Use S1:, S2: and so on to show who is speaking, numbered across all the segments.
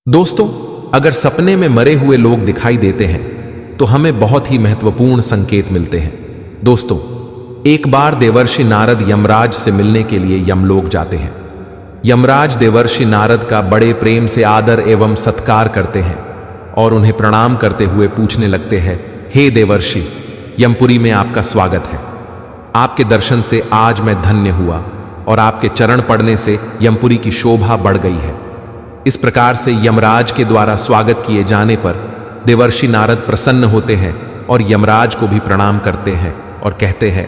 S1: दोस्तों, अगर सपने में मरे हुए लोग दिखाई देते हैं तो हमें बहुत ही महत्वपूर्ण संकेत मिलते हैं। दोस्तों, एक बार देवर्षि नारद यमराज से मिलने के लिए यमलोक जाते हैं। यमराज देवर्षि नारद का बड़े प्रेम से आदर एवं सत्कार करते हैं और उन्हें प्रणाम करते हुए पूछने लगते हैं, हे देवर्षि, यमपुरी में आपका स्वागत है। आपके दर्शन से आज मैं धन्य हुआ और आपके चरण पड़ने से यमपुरी की शोभा बढ़ गई है। इस प्रकार से यमराज के द्वारा स्वागत किए जाने पर देवर्षि नारद प्रसन्न होते हैं और यमराज को भी प्रणाम करते हैं और कहते हैं,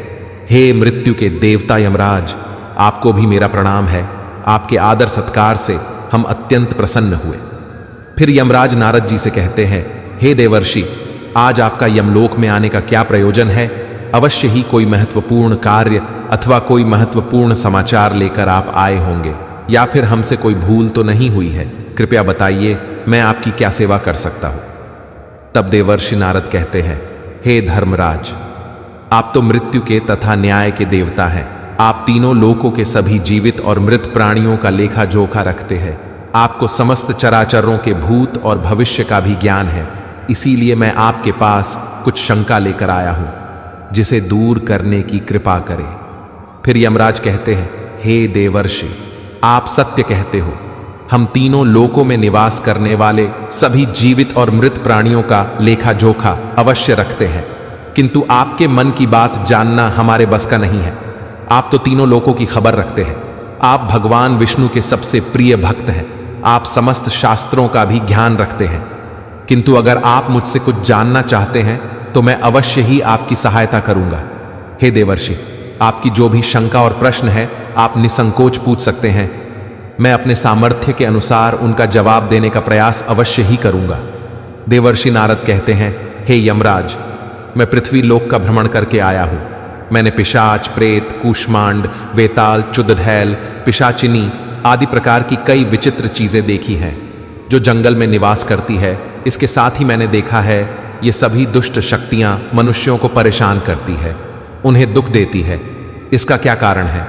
S1: हे मृत्यु के देवता यमराज, आपको भी मेरा प्रणाम है। आपके आदर सत्कार से हम अत्यंत प्रसन्न हुए। फिर यमराज नारद जी से कहते हैं, हे देवर्षि, आज आपका यमलोक में आने का क्या प्रयोजन है? अवश्य ही कोई महत्वपूर्ण कार्य अथवा कोई महत्वपूर्ण समाचार लेकर आप आए होंगे, या फिर हमसे कोई भूल तो नहीं हुई है? कृपया बताइए, मैं आपकी क्या सेवा कर सकता हूं? तब देवर्षि नारद कहते हैं, हे धर्मराज, आप तो मृत्यु के तथा न्याय के देवता हैं। आप तीनों लोकों के सभी जीवित और मृत प्राणियों का लेखा जोखा रखते हैं। आपको समस्त चराचरों के भूत और भविष्य का भी ज्ञान है। इसीलिए मैं आपके पास कुछ शंका लेकर आया हूं, जिसे दूर करने की कृपा करें। फिर यमराज कहते हैं, हे देवर्षि, आप सत्य कहते हो। हम तीनों लोकों में निवास करने वाले सभी जीवित और मृत प्राणियों का लेखा जोखा अवश्य रखते हैं, किंतु आपके मन की बात जानना हमारे बस का नहीं है। आप तो तीनों लोकों की खबर रखते हैं। आप भगवान विष्णु के सबसे प्रिय भक्त हैं। आप समस्त शास्त्रों का भी ज्ञान रखते हैं, किंतु अगर आप मुझसे कुछ जानना चाहते हैं तो मैं अवश्य ही आपकी सहायता करूंगा। हे देवर्षि, आपकी जो भी शंका और प्रश्न है आप निसंकोच पूछ सकते हैं। मैं अपने सामर्थ्य के अनुसार उनका जवाब देने का प्रयास अवश्य ही करूंगा। देवर्षि नारद कहते हैं, हे यमराज, मैं पृथ्वी लोक का भ्रमण करके आया हूं। मैंने पिशाच, प्रेत, कूष्मांड, वेताल, चुदधैल, पिशाचिनी आदि प्रकार की कई विचित्र चीजें देखी हैं जो जंगल में निवास करती है। इसके साथ ही मैंने देखा है ये सभी दुष्ट शक्तियां मनुष्यों को परेशान करती है, उन्हें दुख देती है। इसका क्या कारण है?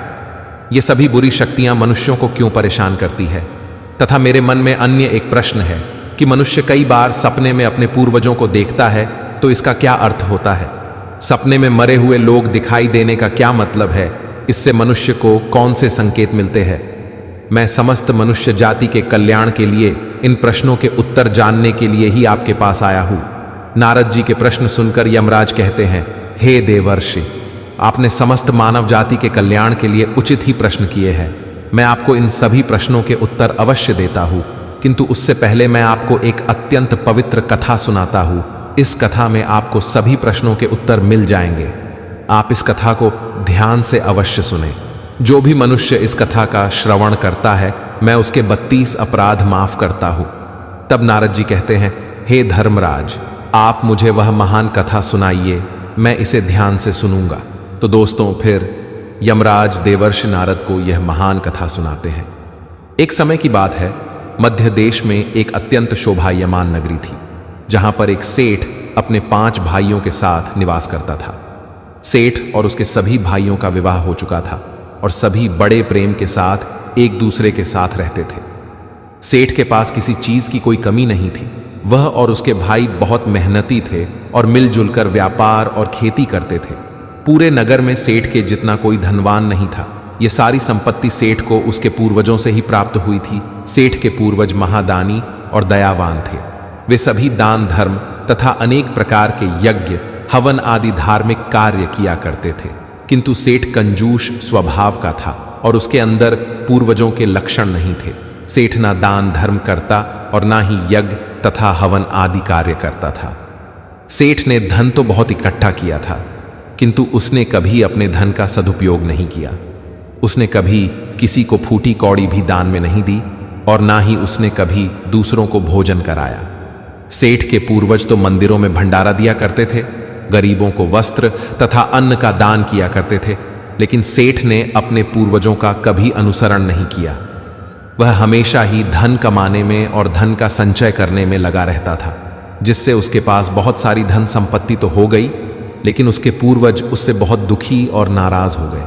S1: ये सभी बुरी शक्तियां मनुष्यों को क्यों परेशान करती है? तथा मेरे मन में अन्य एक प्रश्न है कि मनुष्य कई बार सपने में अपने पूर्वजों को देखता है, तो इसका क्या अर्थ होता है? सपने में मरे हुए लोग दिखाई देने का क्या मतलब है? इससे मनुष्य को कौन से संकेत मिलते हैं? मैं समस्त मनुष्य जाति के कल्याण के लिए इन प्रश्नों के उत्तर जानने के लिए ही आपके पास आया हूं। नारद जी के प्रश्न सुनकर यमराज कहते हैं, हे देवर्षि, आपने समस्त मानव जाति के कल्याण के लिए उचित ही प्रश्न किए हैं। मैं आपको इन सभी प्रश्नों के उत्तर अवश्य देता हूं, किंतु उससे पहले मैं आपको एक अत्यंत पवित्र कथा सुनाता हूं। इस कथा में आपको सभी प्रश्नों के उत्तर मिल जाएंगे। आप इस कथा को ध्यान से अवश्य सुने। जो भी मनुष्य इस कथा का श्रवण करता है, मैं उसके 32 अपराध माफ करता हूं। तब नारद जी कहते हैं, हे धर्मराज, आप मुझे वह महान कथा सुनाइए, मैं इसे ध्यान से सुनूंगा। तो दोस्तों, फिर यमराज देवर्षि नारद को यह महान कथा सुनाते हैं। एक समय की बात है, मध्य देश में एक अत्यंत शोभायमान नगरी थी, जहां पर एक सेठ अपने 5 भाइयों के साथ निवास करता था। सेठ और उसके सभी भाइयों का विवाह हो चुका था और सभी बड़े प्रेम के साथ एक दूसरे के साथ रहते थे। सेठ के पास किसी चीज की कोई कमी नहीं थी। वह और उसके भाई बहुत मेहनती थे और मिलजुल कर व्यापार और खेती करते थे। पूरे नगर में सेठ के जितना कोई धनवान नहीं था। ये सारी संपत्ति सेठ को उसके पूर्वजों से ही प्राप्त हुई थी। सेठ के पूर्वज महादानी और दयावान थे। वे सभी दान धर्म तथा अनेक प्रकार के यज्ञ, हवन आदि धार्मिक कार्य किया करते थे, किंतु सेठ कंजूस स्वभाव का था और उसके अंदर पूर्वजों के लक्षण नहीं थे। सेठ ना दान धर्म करता और ना ही यज्ञ तथा हवन आदि कार्य करता था। सेठ ने धन तो बहुत इकट्ठा किया था, किंतु उसने कभी अपने धन का सदुपयोग नहीं किया। उसने कभी किसी को फूटी कौड़ी भी दान में नहीं दी और ना ही उसने कभी दूसरों को भोजन कराया। सेठ के पूर्वज तो मंदिरों में भंडारा दिया करते थे, गरीबों को वस्त्र तथा अन्न का दान किया करते थे, लेकिन सेठ ने अपने पूर्वजों का कभी अनुसरण नहीं किया। वह हमेशा ही धन कमाने में और धन का संचय करने में लगा रहता था, जिससे उसके पास बहुत सारी धन संपत्ति तो हो गई, लेकिन उसके पूर्वज उससे बहुत दुखी और नाराज हो गए।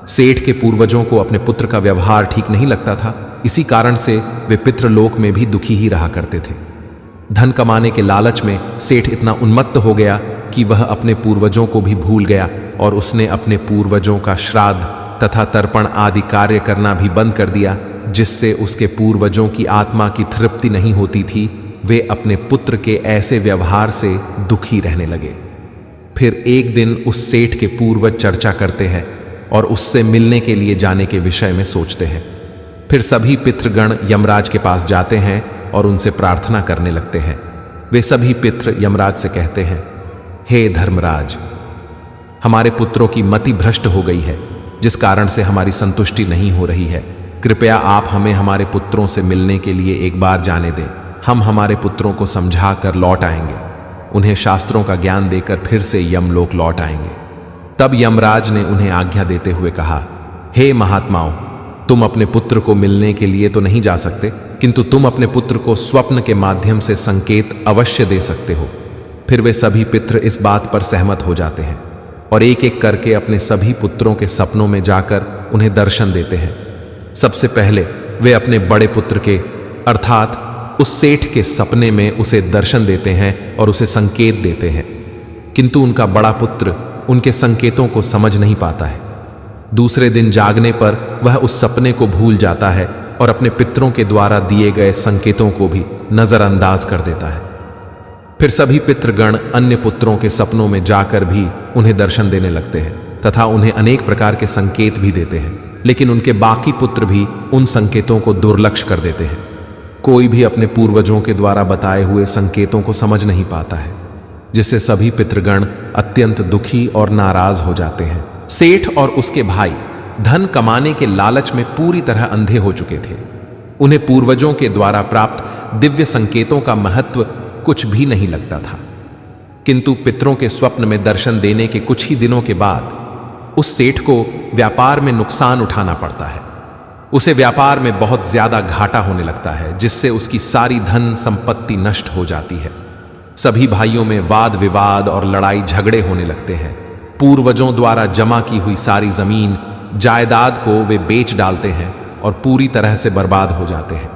S1: सेठ के पूर्वजों को अपने पुत्र का व्यवहार ठीक नहीं लगता था, इसी कारण से वे पितृलोक में भी दुखी ही रहा करते थे। धन कमाने के लालच में सेठ इतना उन्मत्त हो गया कि वह अपने पूर्वजों को भी भूल गया और उसने अपने पूर्वजों का श्राद्ध तथा तर्पण आदि कार्य करना भी बंद कर दिया, जिससे उसके पूर्वजों की आत्मा की तृप्ति नहीं होती थी। वे अपने पुत्र के ऐसे व्यवहार से दुखी रहने लगे। फिर एक दिन उस सेठ के पूर्वज चर्चा करते हैं और उससे मिलने के लिए जाने के विषय में सोचते हैं। फिर सभी पितृगण यमराज के पास जाते हैं और उनसे प्रार्थना करने लगते हैं। वे सभी पितृ यमराज से कहते हैं, हे धर्मराज, हमारे पुत्रों की मति भ्रष्ट हो गई है, जिस कारण से हमारी संतुष्टि नहीं हो रही है। कृपया आप हमें हमारे पुत्रों से मिलने के लिए एक बार जाने दें। हम हमारे पुत्रों को समझा कर लौट आएंगे, उन्हें शास्त्रों का ज्ञान देकर फिर से यमलोक लौट आएंगे। तब यमराज ने उन्हें आज्ञा देते हुए कहा, हे महात्माओं, तुम अपने पुत्र को मिलने के लिए तो नहीं जा सकते, किंतु तुम अपने पुत्र को स्वप्न के माध्यम से संकेत अवश्य दे सकते हो। फिर वे सभी पितृ इस बात पर सहमत हो जाते हैं और एक एक करके अपने सभी पुत्रों के सपनों में जाकर उन्हें दर्शन देते हैं। सबसे पहले वे अपने बड़े पुत्र के अर्थात उस सेठ के सपने में उसे दर्शन देते हैं और उसे संकेत देते हैं, किंतु उनका बड़ा पुत्र उनके संकेतों को समझ नहीं पाता है। दूसरे दिन जागने पर वह उस सपने को भूल जाता है और अपने पितरों के द्वारा दिए गए संकेतों को भी नजरअंदाज कर देता है। फिर सभी पितृगण अन्य पुत्रों के सपनों में जाकर भी उन्हें दर्शन देने लगते हैं तथा उन्हें अनेक प्रकार के संकेत भी देते हैं, लेकिन उनके बाकी पुत्र भी उन संकेतों को दुर्लक्ष्य कर देते हैं। कोई भी अपने पूर्वजों के द्वारा बताए हुए संकेतों को समझ नहीं पाता है, जिससे सभी पितृगण अत्यंत दुखी और नाराज हो जाते हैं। सेठ और उसके भाई धन कमाने के लालच में पूरी तरह अंधे हो चुके थे। उन्हें पूर्वजों के द्वारा प्राप्त दिव्य संकेतों का महत्व कुछ भी नहीं लगता था, किंतु पितरों के स्वप्न में दर्शन देने के कुछ ही दिनों के बाद उस सेठ को व्यापार में नुकसान उठाना पड़ता है। उसे व्यापार में बहुत ज्यादा घाटा होने लगता है, जिससे उसकी सारी धन संपत्ति नष्ट हो जाती है। सभी भाइयों में वाद विवाद और लड़ाई झगड़े होने लगते हैं। पूर्वजों द्वारा जमा की हुई सारी जमीन जायदाद को वे बेच डालते हैं और पूरी तरह से बर्बाद हो जाते हैं।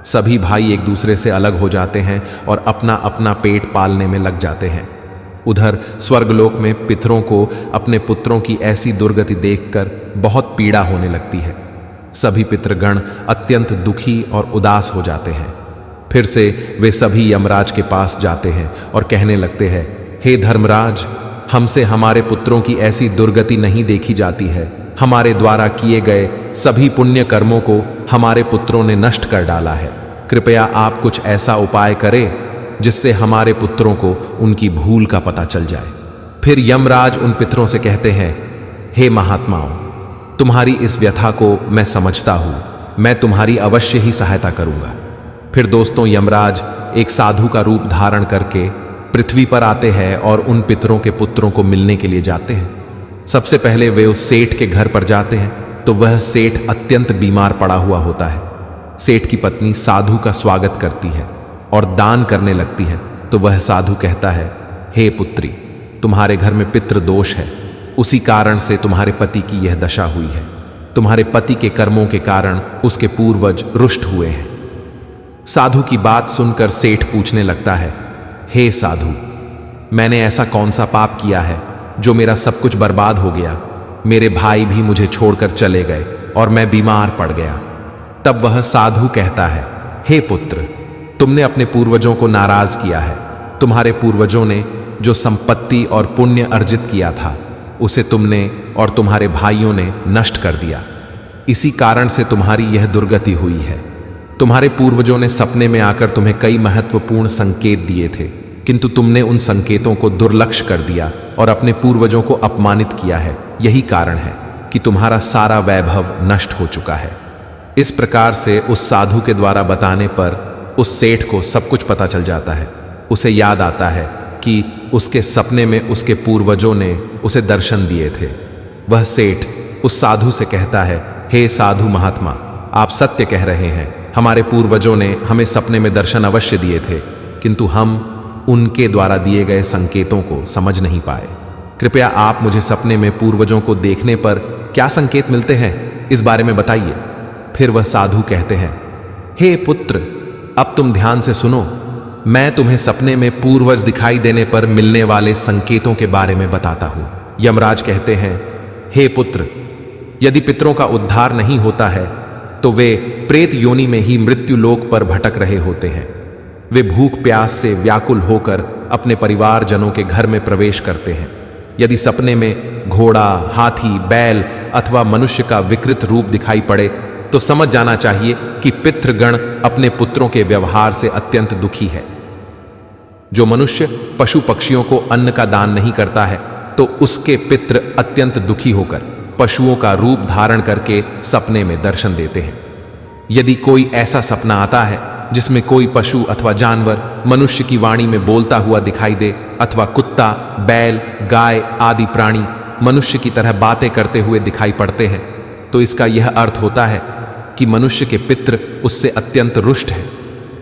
S1: सभी भाई एक दूसरे से अलग हो जाते हैं और अपना अपना पेट पालने में लग जाते हैं। उधर स्वर्गलोक में पितरों को अपने पुत्रों की ऐसी दुर्गति देखकर बहुत पीड़ा होने लगती है। सभी पितृगण अत्यंत दुखी और उदास हो जाते हैं। फिर से वे सभी यमराज के पास जाते हैं और कहने लगते हैं, हे धर्मराज, हमसे हमारे पुत्रों की ऐसी दुर्गति नहीं देखी जाती है। हमारे द्वारा किए गए सभी पुण्य कर्मों को हमारे पुत्रों ने नष्ट कर डाला है। कृपया आप कुछ ऐसा उपाय करें जिससे हमारे पुत्रों को उनकी भूल का पता चल जाए। फिर यमराज उन पितरों से कहते हैं, हे महात्माओं, तुम्हारी इस व्यथा को मैं समझता हूं, मैं तुम्हारी अवश्य ही सहायता करूंगा। फिर दोस्तों, यमराज एक साधु का रूप धारण करके पृथ्वी पर आते हैं और उन पितरों के पुत्रों को मिलने के लिए जाते हैं। सबसे पहले वे उस सेठ के घर पर जाते हैं तो वह सेठ अत्यंत बीमार पड़ा हुआ होता है। सेठ की पत्नी साधु का स्वागत करती है और दान करने लगती है तो वह साधु कहता है, हे पुत्री, तुम्हारे घर में पितृ दोष है, उसी कारण से तुम्हारे पति की यह दशा हुई है। तुम्हारे पति के कर्मों के कारण उसके पूर्वज रुष्ट हुए हैं। साधु की बात सुनकर सेठ पूछने लगता है, हे साधु, मैंने ऐसा कौन सा पाप किया है जो मेरा सब कुछ बर्बाद हो गया? मेरे भाई भी मुझे छोड़कर चले गए और मैं बीमार पड़ गया। तब वह साधु कहता है, हे पुत्र, तुमने अपने पूर्वजों को नाराज किया है। तुम्हारे पूर्वजों ने जो संपत्ति और पुण्य अर्जित किया था उसे तुमने और तुम्हारे भाइयों ने नष्ट कर दिया। इसी कारण से तुम्हारी यह दुर्गति हुई है। तुम्हारे पूर्वजों ने सपने में आकर तुम्हें कई महत्वपूर्ण संकेत दिए थे, किंतु तुमने उन संकेतों को दुर्लक्ष्य कर दिया और अपने पूर्वजों को अपमानित किया है। यही कारण है कि तुम्हारा सारा वैभव नष्ट हो चुका है। इस प्रकार से उस साधु के द्वारा बताने पर उस सेठ को सब कुछ पता चल जाता है। उसे याद आता है कि उसके सपने में उसके पूर्वजों ने उसे दर्शन दिए थे। वह सेठ उस साधु से कहता है, हे साधु महात्मा, आप सत्य कह रहे हैं। हमारे पूर्वजों ने हमें सपने में दर्शन अवश्य दिए थे, किंतु हम उनके द्वारा दिए गए संकेतों को समझ नहीं पाए। कृपया आप मुझे सपने में पूर्वजों को देखने पर क्या संकेत मिलते हैं, इस बारे में बताइए। फिर वह साधु कहते हैं, हे पुत्र, अब तुम ध्यान से सुनो। मैं तुम्हें सपने में पूर्वज दिखाई देने पर मिलने वाले संकेतों के बारे में बताता हूं। यमराज कहते हैं, हे पुत्र, यदि पितरों का उद्धार नहीं होता है तो वे प्रेत योनि में ही मृत्यु लोक पर भटक रहे होते हैं। वे भूख प्यास से व्याकुल होकर अपने परिवारजनों के घर में प्रवेश करते हैं। यदि सपने में घोड़ा, हाथी, बैल अथवा मनुष्य का विकृत रूप दिखाई पड़े तो समझ जाना चाहिए कि पितृगण अपने पुत्रों के व्यवहार से अत्यंत दुखी है। जो मनुष्य पशु पक्षियों को अन्न का दान नहीं करता है तो उसके पितृ अत्यंत दुखी होकर पशुओं का रूप धारण करके सपने में दर्शन देते हैं। यदि कोई ऐसा सपना आता है जिसमें कोई पशु अथवा जानवर मनुष्य की वाणी में बोलता हुआ दिखाई दे अथवा कुत्ता, बैल, गाय आदि प्राणी मनुष्य की तरह बातें करते हुए दिखाई पड़ते हैं तो इसका यह अर्थ होता है कि मनुष्य के पितृ उससे अत्यंत रुष्ट है।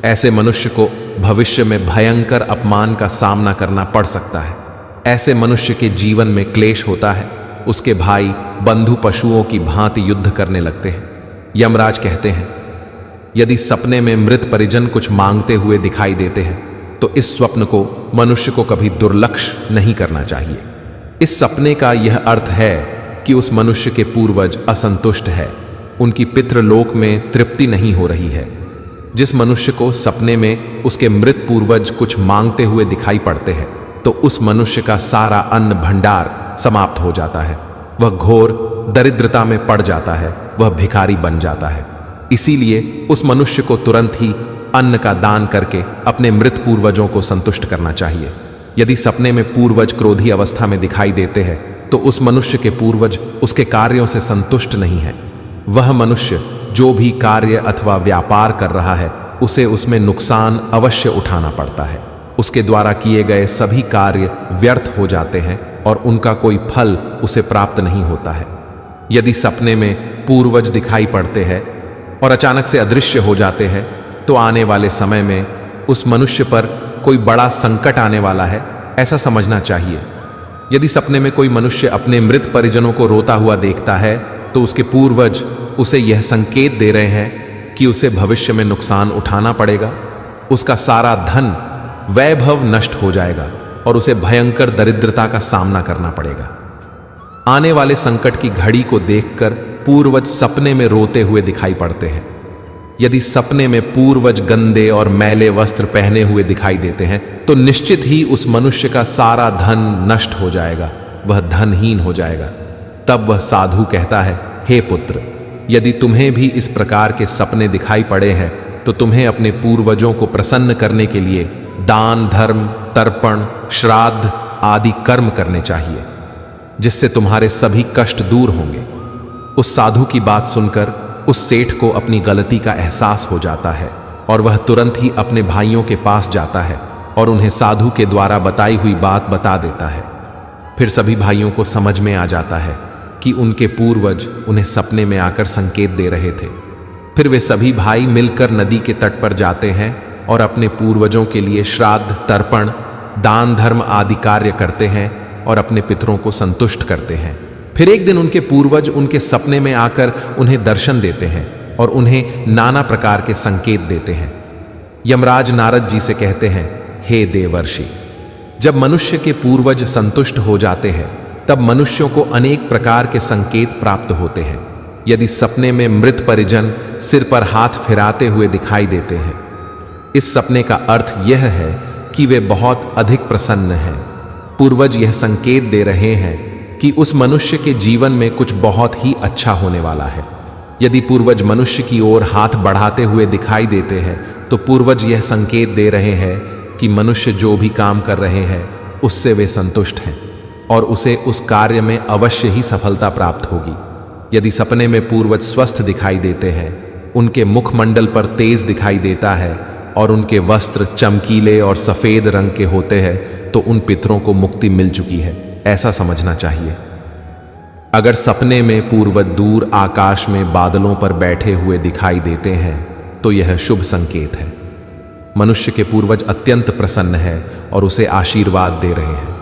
S1: ऐसे मनुष्य को भविष्य में भयंकर अपमान का सामना करना पड़ सकता है। ऐसे मनुष्य के जीवन में क्लेश होता है। उसके भाई बंधु पशुओं की भांति युद्ध करने लगते हैं। यमराज कहते हैं, यदि सपने में मृत परिजन कुछ मांगते हुए दिखाई देते हैं तो इस स्वप्न को मनुष्य को कभी दुर्लक्ष्य नहीं करना चाहिए। इस सपने का यह अर्थ है कि उस मनुष्य के पूर्वज असंतुष्ट है, उनकी पितृलोक में तृप्ति नहीं हो रही है। जिस मनुष्य को सपने में उसके मृत पूर्वज कुछ मांगते हुए दिखाई पड़ते हैं तो उस मनुष्य का सारा अन्न भंडार समाप्त हो जाता है। वह घोर दरिद्रता में पड़ जाता है, वह भिखारी बन जाता है। इसीलिए उस मनुष्य को तुरंत ही अन्न का दान करके अपने मृत पूर्वजों को संतुष्ट करना चाहिए। यदि सपने में पूर्वज क्रोधी अवस्था में दिखाई देते हैं तो उस मनुष्य के पूर्वज उसके कार्यों से संतुष्ट नहीं है। वह मनुष्य जो भी कार्य अथवा व्यापार कर रहा है उसे उसमें नुकसान अवश्य उठाना पड़ता है। उसके द्वारा किए गए सभी कार्य व्यर्थ हो जाते हैं और उनका कोई फल उसे प्राप्त नहीं होता है। यदि सपने में पूर्वज दिखाई पड़ते हैं और अचानक से अदृश्य हो जाते हैं तो आने वाले समय में उस मनुष्य पर कोई बड़ा संकट आने वाला है, ऐसा समझना चाहिए। यदि सपने में कोई मनुष्य अपने मृत परिजनों को रोता हुआ देखता है तो उसके पूर्वज उसे यह संकेत दे रहे हैं कि उसे भविष्य में नुकसान उठाना पड़ेगा। उसका सारा धन वैभव नष्ट हो जाएगा और उसे भयंकर दरिद्रता का सामना करना पड़ेगा। आने वाले संकट की घड़ी को देखकर पूर्वज सपने में रोते हुए दिखाई पड़ते हैं। यदि सपने में पूर्वज गंदे और मैले वस्त्र पहने हुए दिखाई देते हैं तो निश्चित ही उस मनुष्य का सारा धन नष्ट हो जाएगा, वह धनहीन हो जाएगा। तब वह साधु कहता है, हे पुत्र, यदि तुम्हें भी इस प्रकार के सपने दिखाई पड़े हैं तो तुम्हें अपने पूर्वजों को प्रसन्न करने के लिए दान, धर्म, तर्पण, श्राद्ध आदि कर्म करने चाहिए, जिससे तुम्हारे सभी कष्ट दूर होंगे। उस साधु की बात सुनकर उस सेठ को अपनी गलती का एहसास हो जाता है और वह तुरंत ही अपने भाइयों के पास जाता है और उन्हें साधु के द्वारा बताई हुई बात बता देता है। फिर सभी भाइयों को समझ में आ जाता है कि उनके पूर्वज उन्हें सपने में आकर संकेत दे रहे थे। फिर वे सभी भाई मिलकर नदी के तट पर जाते हैं और अपने पूर्वजों के लिए श्राद्ध, तर्पण, दान, धर्म आदि कार्य करते हैं और अपने पितरों को संतुष्ट करते हैं। फिर एक दिन उनके पूर्वज उनके सपने में आकर उन्हें दर्शन देते हैं और उन्हें नाना प्रकार के संकेत देते हैं। यमराज नारद जी से कहते हैं, हे देवर्षि, जब मनुष्य के पूर्वज संतुष्ट हो जाते हैं तब मनुष्यों को अनेक प्रकार के संकेत प्राप्त होते हैं। यदि सपने में मृत परिजन सिर पर हाथ फिराते हुए दिखाई देते हैं, इस सपने का अर्थ यह है कि वे बहुत अधिक प्रसन्न हैं। पूर्वज यह संकेत दे रहे हैं कि उस मनुष्य के जीवन में कुछ बहुत ही अच्छा होने वाला है। यदि पूर्वज मनुष्य की ओर हाथ बढ़ाते हुए दिखाई देते हैं तो पूर्वज यह संकेत दे रहे हैं कि मनुष्य जो भी काम कर रहे हैं उससे वे संतुष्ट हैं और उसे उस कार्य में अवश्य ही सफलता प्राप्त होगी। यदि सपने में पूर्वज स्वस्थ दिखाई देते हैं, उनके मुखमंडल पर तेज दिखाई देता है और उनके वस्त्र चमकीले और सफेद रंग के होते हैं तो उन पितरों को मुक्ति मिल चुकी है, ऐसा समझना चाहिए। अगर सपने में पूर्वज दूर आकाश में बादलों पर बैठे हुए दिखाई देते हैं तो यह शुभ संकेत है। मनुष्य के पूर्वज अत्यंत प्रसन्न है और उसे आशीर्वाद दे रहे हैं।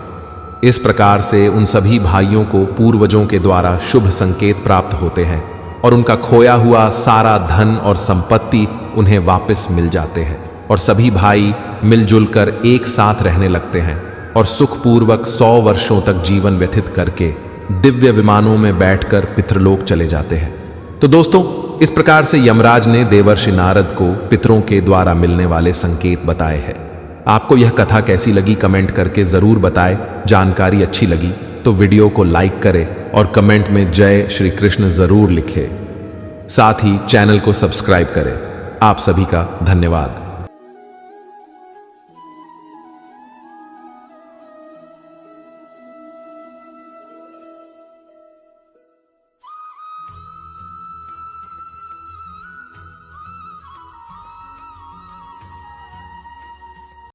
S1: इस प्रकार से उन सभी भाइयों को पूर्वजों के द्वारा शुभ संकेत प्राप्त होते हैं और उनका खोया हुआ सारा धन और संपत्ति उन्हें वापस मिल जाते हैं और सभी भाई मिलजुल कर एक साथ रहने लगते हैं और सुखपूर्वक 100 वर्षों तक जीवन व्यतीत करके दिव्य विमानों में बैठकर पितृलोक चले जाते हैं। तो दोस्तों, इस प्रकार से यमराज ने देवर्षि नारद को पितरों के द्वारा मिलने वाले संकेत बताए हैं। आपको यह कथा कैसी लगी कमेंट करके जरूर बताएं। जानकारी अच्छी लगी तो वीडियो को लाइक करें और कमेंट में जय श्री कृष्ण जरूर लिखें। साथ ही चैनल को सब्सक्राइब करें। आप सभी का धन्यवाद।